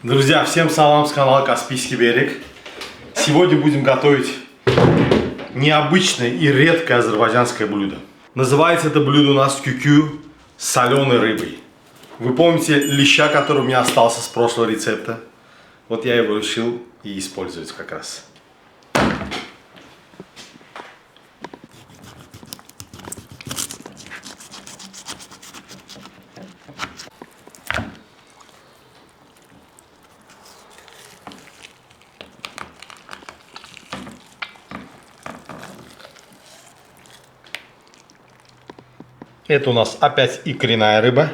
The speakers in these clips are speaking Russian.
Друзья, всем салам с канала Каспийский берег. Сегодня будем готовить необычное и редкое азербайджанское блюдо. Называется это блюдо у нас кюкю с соленой рыбой. Вы помните леща, который у меня остался с прошлого рецепта? Вот я его решил и использовать как раз. Это у нас опять икряная рыба,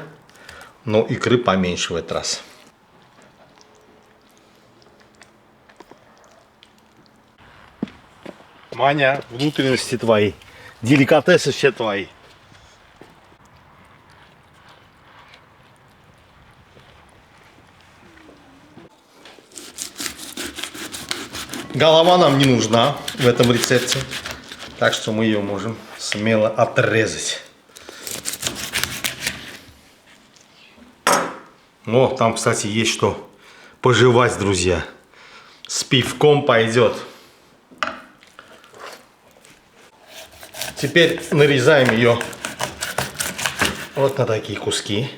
но икры поменьше в этот раз. Маня, внутренности твои, деликатесы все твои. Голова нам не нужна в этом рецепте, так что мы ее можем смело отрезать. О, там, кстати, есть что пожевать, друзья. С пивком пойдет. Теперь нарезаем ее вот на такие куски.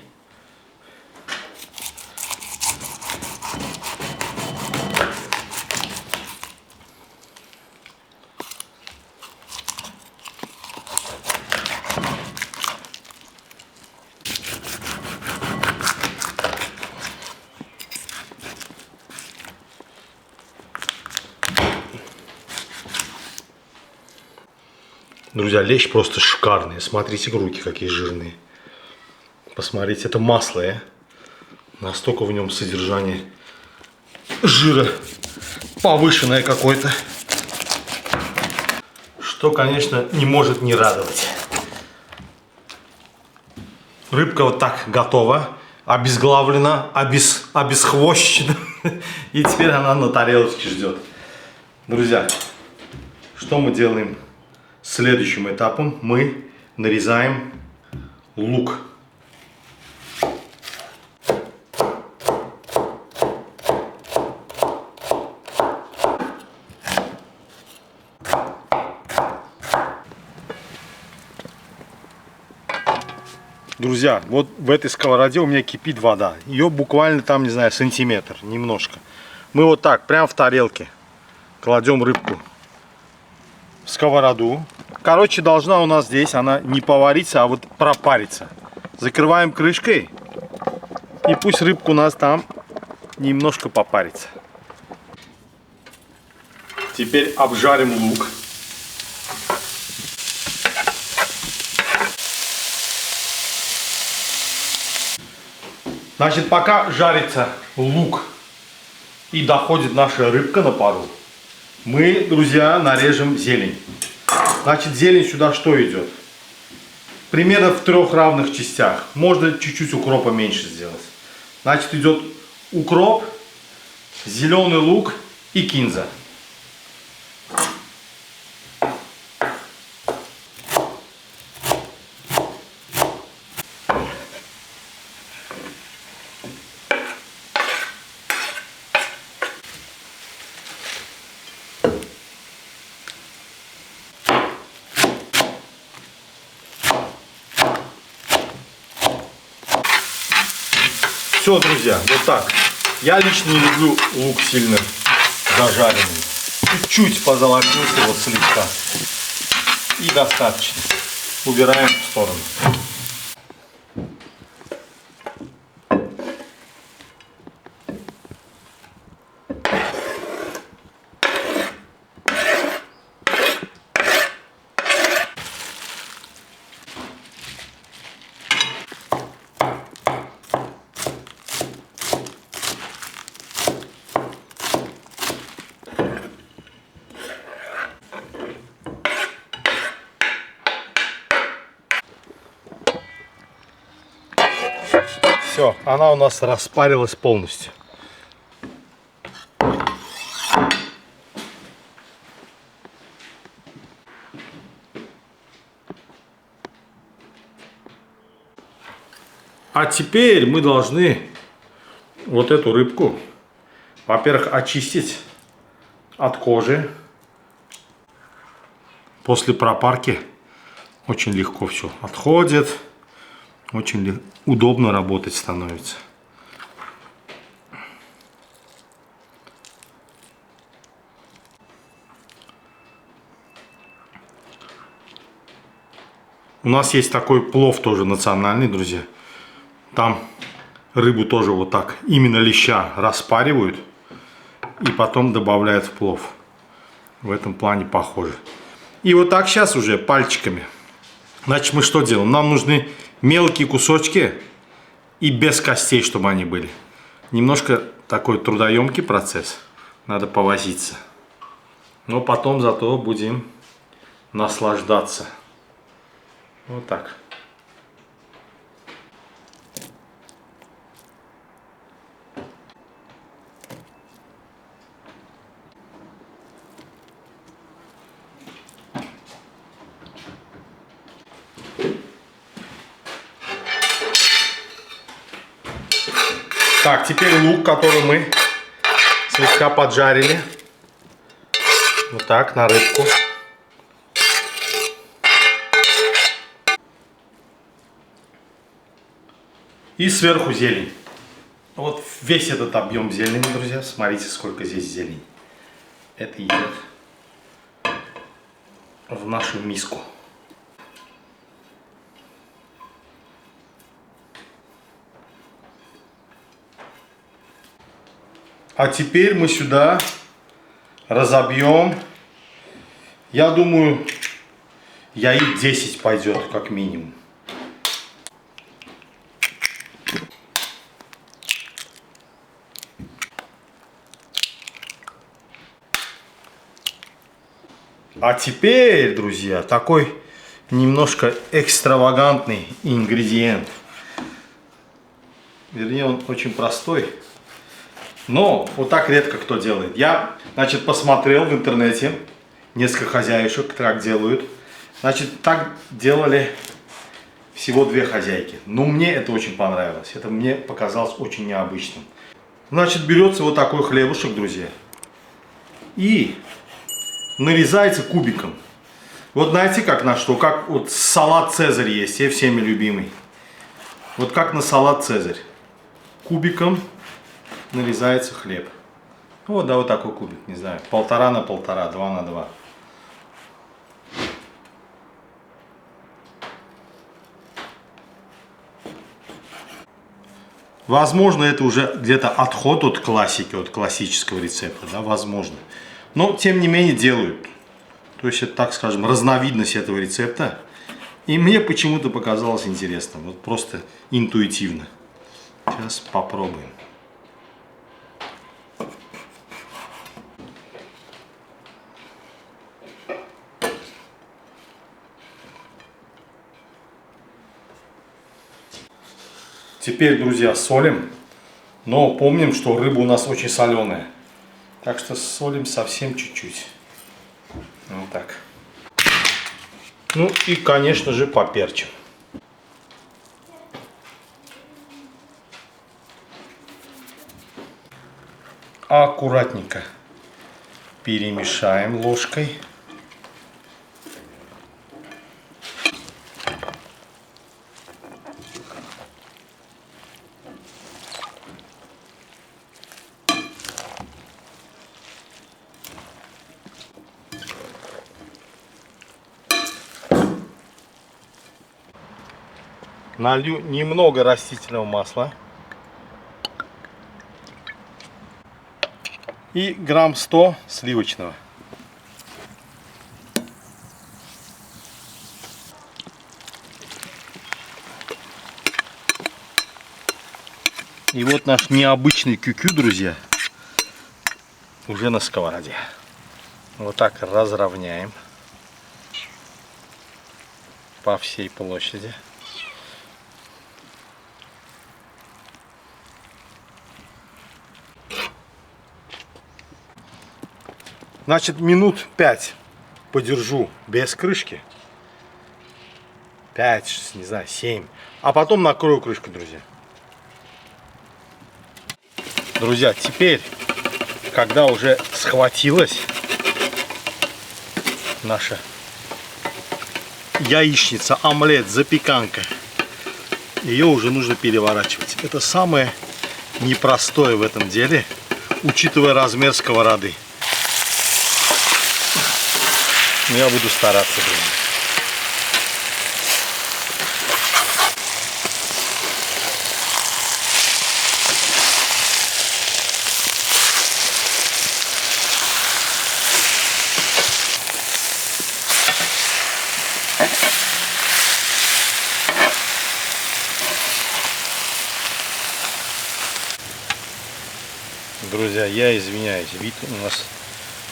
Друзья, лещ просто шикарный. Смотрите, руки какие жирные. Посмотрите, это масло, настолько в нем содержание жира повышенное какое-то. Что, конечно, не может не радовать. Рыбка вот так готова, обезглавлена, обесхвощена. И теперь она на тарелочке ждет. Друзья, что мы делаем? Следующим этапом мы нарезаем лук. Друзья, вот в этой сковороде у меня кипит вода. Ее буквально там, не знаю, сантиметр, немножко. Мы вот так, прямо в тарелке, кладем рыбку в сковороду. Короче, должна у нас здесь она не повариться, а вот пропариться. Закрываем крышкой. И пусть рыбка у нас там немножко попарится. Теперь обжарим лук. Значит, пока жарится лук и доходит наша рыбка на пару, мы, друзья, нарежем зелень. Значит, зелень сюда что идет? Примерно в 3 равных частях. Можно чуть-чуть укропа меньше сделать. Значит, идет укроп, зеленый лук и кинза. Все, друзья, вот так. Я лично не люблю лук сильно зажаренный. Чуть-чуть позолотился, вот слегка. И достаточно. Убираем в сторону. Все, она у нас распарилась полностью. А теперь мы должны вот эту рыбку Во-первых, очистить от кожи. После пропарки очень легко все отходит. Очень удобно работать становится. У нас есть такой плов тоже национальный, друзья. Там рыбу тоже вот так, именно леща, распаривают и потом добавляют в плов. В этом плане похоже. И вот так сейчас уже пальчиками. Значит, мы что делаем? Нам нужны мелкие кусочки и без костей, чтобы они были. Немножко такой трудоемкий процесс. Надо повозиться. Но потом зато будем наслаждаться. Вот так. Так, теперь лук, который мы слегка поджарили. Вот так, на рыбку. И сверху зелень. Вот весь этот объем зелени, друзья. Смотрите, сколько здесь зелени. Это идет в нашу миску. А теперь мы сюда разобьем. Я думаю, яиц 10 пойдет как минимум. А теперь, друзья, такой немножко экстравагантный ингредиент. Вернее, он очень простой. Но вот так редко кто делает. Я, значит, посмотрел в интернете несколько хозяюшек, как делают. Значит, так делали всего 2 хозяйки. Но мне это очень понравилось. Это мне показалось очень необычным. Значит, берется вот такой хлебушек, друзья. И нарезается кубиком. Вот знаете, как на что? Как вот салат Цезарь есть, всеми любимый. Вот как на салат Цезарь. Кубиком нарезается хлеб. Вот, да, вот такой кубик, не знаю, 1,5 на 1,5, 2 на 2. Возможно, это уже где-то отход от классики, от классического рецепта, да, возможно. Но, тем не менее, делают. То есть, это, так скажем, разновидность этого рецепта. И мне почему-то показалось интересно, вот просто интуитивно. Сейчас попробуем. Теперь, друзья, солим. Но помним, что рыба у нас очень соленая. Так что солим совсем чуть-чуть. Вот так. Ну и, конечно же, поперчим. Аккуратненько перемешаем ложкой. Налью немного растительного масла. И грамм 100 сливочного. И вот наш необычный кюкю, друзья, уже на сковороде. Вот так разровняем по всей площади. Значит, минут 5 подержу без крышки. 5, не знаю, 7. А потом накрою крышкой, друзья. Друзья, теперь когда уже схватилась наша яичница, омлет, запеканка, ее уже нужно переворачивать. Это самое непростое в этом деле, учитывая размер сковороды. Но я буду стараться, друзья. Друзья, я извиняюсь, вид у нас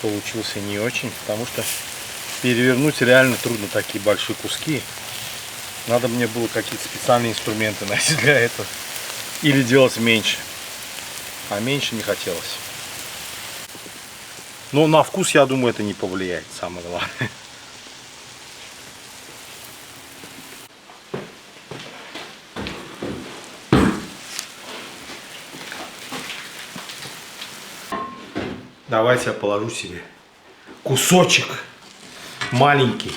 получился не очень, потому что перевернуть реально трудно такие большие куски. Надо мне было какие-то специальные инструменты найти для этого. Или делать меньше. А меньше не хотелось. Но на вкус, я думаю, это не повлияет, самое главное. Давайте я положу себе кусочек маленький.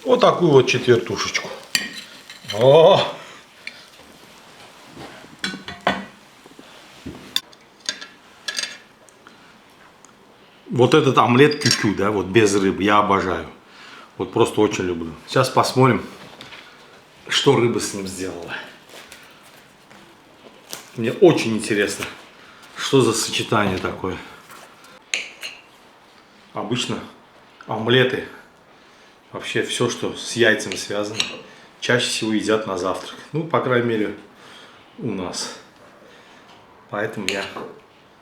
Вот такую вот четвертушечку. О! Вот этот омлет кю-кю, да, вот без рыбы, я обожаю. Вот просто очень люблю. Сейчас посмотрим, что рыба с ним сделала. Мне очень интересно, что за сочетание такое. Обычно омлеты, вообще все, что с яйцами связано, чаще всего едят на завтрак. Ну, по крайней мере, у нас. Поэтому я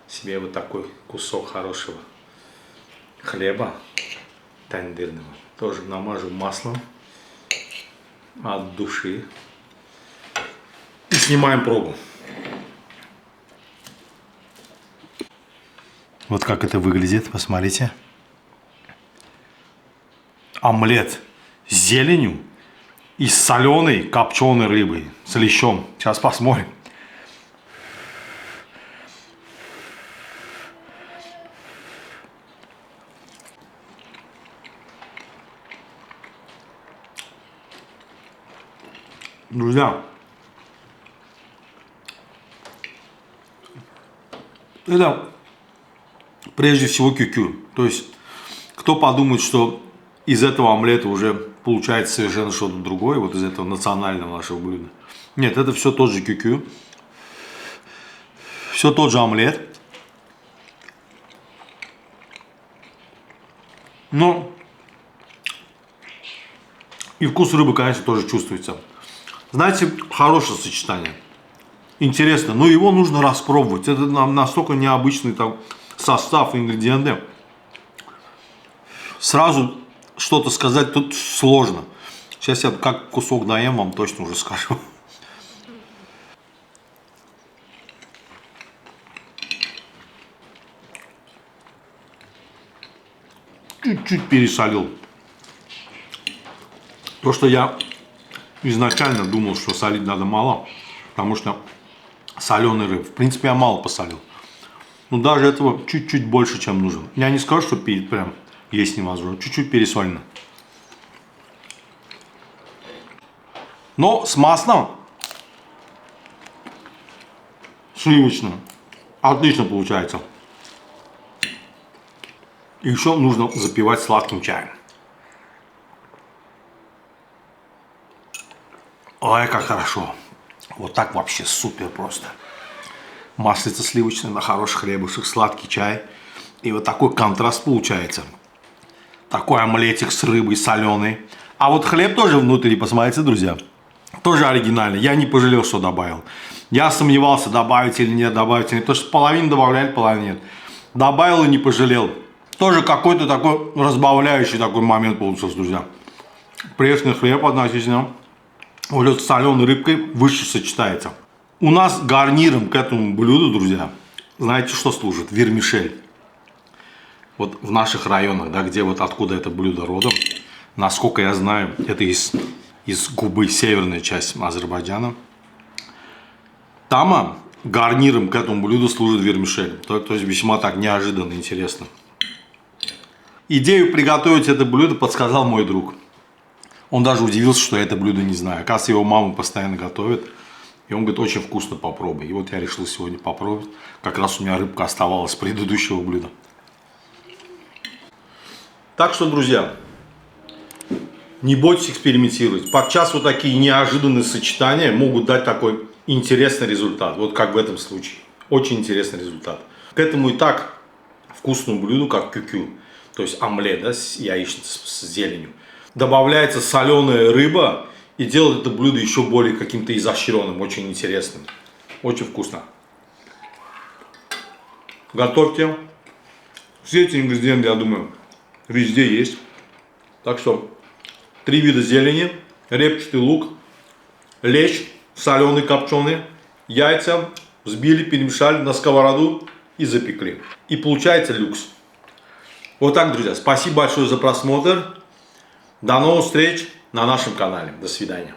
себе вот такой кусок хорошего хлеба тандырного тоже намажу маслом от души. И снимаем пробу. Вот как это выглядит, посмотрите. Омлет с зеленью и с соленой копченой рыбой, с лещом. Сейчас посмотрим. Друзья, это прежде всего кю-кю. То есть, кто подумает, что из этого омлета уже получается совершенно что-то другое, вот из этого национального нашего блюда. Нет, это все тот же кю-кю. Все тот же омлет. Но и вкус рыбы, конечно, тоже чувствуется. Знаете, хорошее сочетание. Интересно, но его нужно распробовать. Это настолько необычный там состав, ингредиенты. Сразу что-то сказать тут сложно. Сейчас я как кусок доем, вам точно уже скажу. Чуть-чуть пересолил. То, что я изначально думал, что солить надо мало, потому что соленый рыб. В принципе, я мало посолил. Но даже этого чуть-чуть больше, чем нужно. Я не скажу, что прям есть невозможно. Чуть-чуть пересолено. Но с маслом сливочным отлично получается. И еще нужно запивать сладким чаем. Ой, как хорошо. Вот так вообще супер просто. Маслица сливочное на хороших хлебушек, сладкий чай. И вот такой контраст получается. Такой омлетик с рыбой соленый. А вот хлеб тоже внутри, посмотрите, друзья. Тоже оригинальный. Я не пожалел, что добавил. Я сомневался, добавить или нет, добавить или нет. Потому что половину добавляли, половину нет. Добавил и не пожалел. Тоже какой-то такой разбавляющий такой момент получился, друзья. Пресный хлеб относительно. Вот с соленой рыбкой выше сочетается. У нас гарниром к этому блюду, друзья, знаете, что служит? Вермишель. Вот в наших районах, да, где вот откуда это блюдо родом, насколько я знаю, это из Губы, северная часть Азербайджана. Тама гарниром к этому блюду служит вермишель. То есть весьма так неожиданно интересно. Идею приготовить это блюдо подсказал мой друг. Он даже удивился, что я это блюдо не знаю. Оказывается, его мама постоянно готовит. И он говорит, очень вкусно, попробуй. И вот я решил сегодня попробовать. Как раз у меня рыбка оставалась с предыдущего блюда. Так что, друзья, не бойтесь экспериментировать. Подчас вот такие неожиданные сочетания могут дать такой интересный результат. Вот как в этом случае. Очень интересный результат. К этому и так вкусному блюду, как кюкю, то есть омлет, да, с яичницей, с зеленью, добавляется соленая рыба и делает это блюдо еще более каким-то изощренным, очень интересным. Очень вкусно. Готовьте. Все эти ингредиенты, я думаю, везде есть. Так что 3 вида зелени, репчатый лук, лещ соленый, копченый, яйца взбили, перемешали на сковороду и запекли. И получается люкс. Вот так, друзья. Спасибо большое за просмотр. До новых встреч на нашем канале. До свидания.